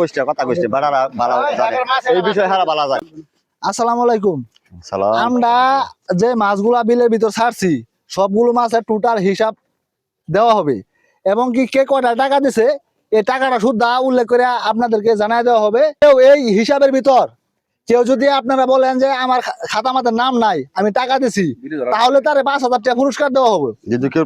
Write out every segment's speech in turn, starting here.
কইছে কথা কইছে বাড়ারা ভালো জানে এই বিষয় হারা ভালো জানে। আসসালামু আলাইকুম। সালাম। আমরা যে মাছগুলা বিলের ভিতর ছাড়ছি সবগুলো মাছের টোটাল হিসাব দেওয়া হবে এবং কি কে কয়টা টাকা দিছে এই টাকাটা শুদ্ধ উল্লেখ করে আপনাদেরকে জানাই দেওয়া হবে। কেউ এই হিসাবের ভিতর কেউ যদি আপনারা বলেন যে আমার খাতা মাতার নাম নাই আমি টাকা দিছি তাহলে তারে 5,000 টাকা পুরস্কার দেওয়া হবে। যদি কেউ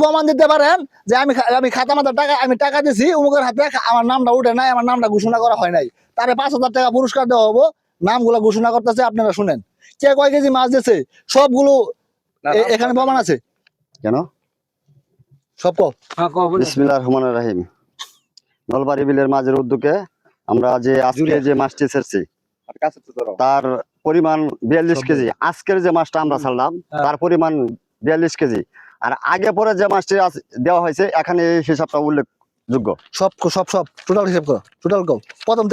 প্রমাণ দিতে পারেন যে আমি খাতা মাতার টাকা আমি টাকা দিছি অমুকের হাতে আমার নামটা উঠে নাই আমার নামটা ঘোষণা করা হয় নাই তারে 5,000 টাকা পুরস্কার দেওয়া হবে। নামগুলা ঘোষণা করতেছে আপনারা শুনেন। কে কয় কেজি মাছ দিছে সবগুলো এখানে প্রমাণ আছে। কেন সব বিসমিল্লাহির রহমানির রহিম। নলবাড়ি বিলের মাঝের উদ্যোগে আমরা যে আজকে যে মাছটি ছেড়ছি তার পরিমাণ 42 কেজি। আজকের যে মাছটা আমরা ছাড়লাম তার পরিমাণ 42 কেজি। আর আগে পরে যে মাছটি দেওয়া হয়েছে এখানে এই হিসাবটা উল্লেখযোগ্য। সব সব সব টোটাল হিসাব করো, টোটাল কও প্রথম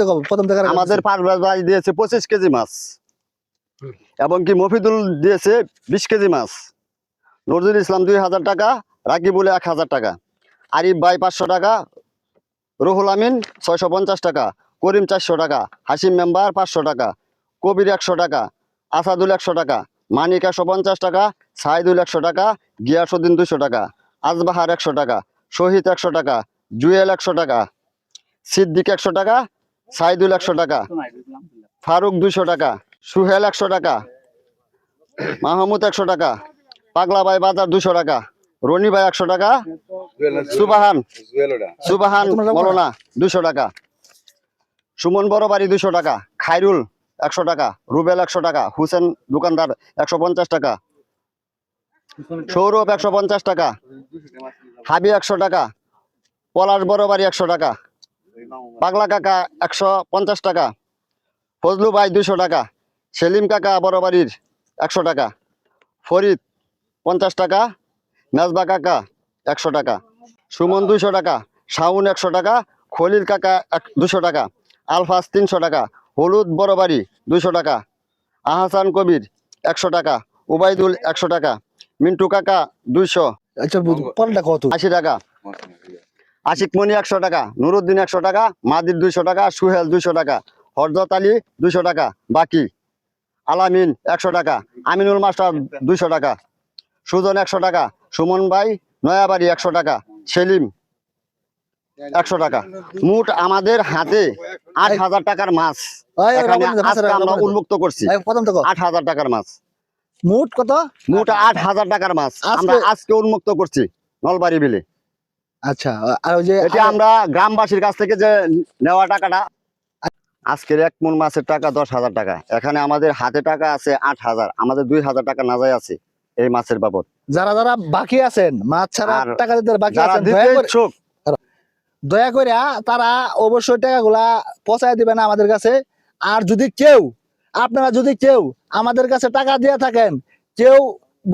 থেকে আমাদের পারভেজ ভাই দিয়েছে 25 কেজি মাছ এবং কি মফিদুল দিয়েছে 20 কেজি মাছ, নজরুল ইসলাম 2,000 টাকা, রাকিবুল 1,000 টাকা, আরিফ ভাই 500 টাকা, রুহুল আমিন 650 টাকা, করিম 400 টাকা, হাসিম মেম্বার 500 টাকা, কবির 100 টাকা, আসাদুল 100 টাকা, মানিক 150 টাকা, সাইদুল 100 টাকা, গিয়াসউদ্দিন 200 টাকা, আজবাহার 100 টাকা, শহীদ 100 টাকা, জুয়েল 100 টাকা, সিদ্দিক 100 টাকা, সাইদুল 100 টাকা, ফারুক 200 টাকা, সুহেল 100 টাকা, মাহমুদ 100 টাকা, পাগলা ভাই বাজার 200 টাকা, রনি ভাই 100 টাকা, সুবাহান মৌলানা 200 টাকা, সুমন বড়বাড়ি 200 টাকা, খায়রুল 100 টাকা, রুবেল 100 টাকা, হুসেন দোকানদার 150 টাকা, সৌরভ 150 টাকা, হাবি 100 টাকা, পলাশ বড়বাড়ি 100 টাকা, পাগলা কাকা 150 টাকা, ফজলু ভাই 200 টাকা, সেলিম কাকা বড়বাড়ির 100 টাকা, ফরিদ 50 টাকা, মেজবা কাকা 100 টাকা, সুমন 200 টাকা, শাউন 100 টাকা, খলিল কাকা 200 টাকা, আলফাস 300 টাকা, হলুদ বড়বাড়ি 200 টাকা, আহসান কবির 100 টাকা, উবাইদুল 100 টাকা, মিন্টু কাকা 200। আচ্ছা পরেরটা কত? 80 টাকা, আশিক মনি 100 টাকা, নুরুদ্দিন 100 টাকা, মাদির 200 টাকা, সুহেল 200 টাকা, হরজত আলী 200 টাকা, বাকি আলামিন 100 টাকা, আমিনুল মাস্টার 200 টাকা, সুজন 100 টাকা, সুমন ভাই নয়াবাড়ি 100 টাকা, সেলিম 100 টাকা। মোট আমাদের হাতে 8,000 টাকার মাছ আমরা উন্মুক্ত করছি। 8,000 টাকার মাছ মোট কত? মোট 8,000 টাকার মাছ আমরা আজকে উন্মুক্ত করছি নলবাড়ি বিলে। আচ্ছা, আর ওই যে এটা আমরা গ্রামবাসীর কাছ থেকে যে নেওয়া টাকাটা, আজকের 1 মণ মাছের টাকা 10,000 টাকা। এখানে আমাদের হাতে টাকা আছে 8,000, আমাদের 2,000 টাকা নাজায় আছে এই মাছের বাবদ। যারা যারা বাকি আছেন মাছ ছাড়া টাকা দিতে বাকি আছেন দয়া করে তারা অবশ্যই টাকাগুলা পৌঁছায় দিবেন আমাদের কাছে। আর যদি কেউ আপনারা যদি কেউ আমাদের কাছে টাকা দিয়ে থাকেন, কেউ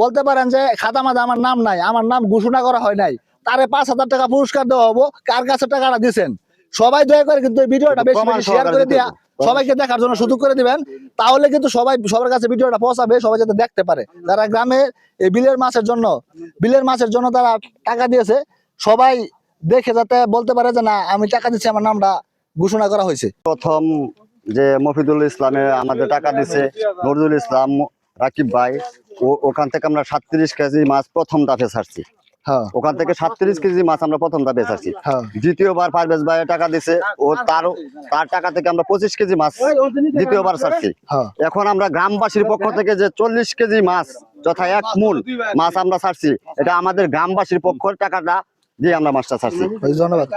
বলতে পারেন যে খাতা মাথা আমার নাম নাই, আমার নাম ঘোষণা করা হয় নাই, তারে 5,000 টাকা পুরস্কার দেওয়া হবো। কার কাছে টাকাটা দিচ্ছেন সবাই দয়া করে কিন্তু ভিডিওটা বেশি বেশি শেয়ার করে দিয়া সবাইকে দেখার জন্য সুযোগ করে দিবেন, তাহলে কিন্তু সবার কাছে ভিডিওটা পৌঁছাবে, সবাই যাতে দেখতে পারে। যারা গ্রামে এই বিলের মাছের জন্য তারা টাকা দিয়েছে সবাই দেখে যাতে বলতে পারে যে না আমি টাকা দিচ্ছি, আমার নামটা ঘোষণা করা হয়েছে। প্রথম যে মফিদুল ইসলামে আমাদের টাকা দিছে, নজরুল ইসলাম, রাকিব ভাই, ওখান থেকে আমরা 37 কেজি মাছ প্রথম ধাপে ছাড়ছি। ওখান থেকে 37 কেজি মাছ আমরা প্রথম ধাপে ছাড়ছি। দ্বিতীয়বার পারভেজ ভাই টাকা দিছে, ও তার টাকা থেকে আমরা 25 কেজি মাছ দ্বিতীয়বার ছাড়ছি। এখন আমরা গ্রামবাসীর পক্ষ থেকে যে 40 কেজি মাছ যথা 1 মণ মাছ আমরা ছাড়ছি, এটা আমাদের গ্রামবাসীর পক্ষের টাকাটা দিয়ে আমরা মাছটা ছাড়ছি। ধন্যবাদ।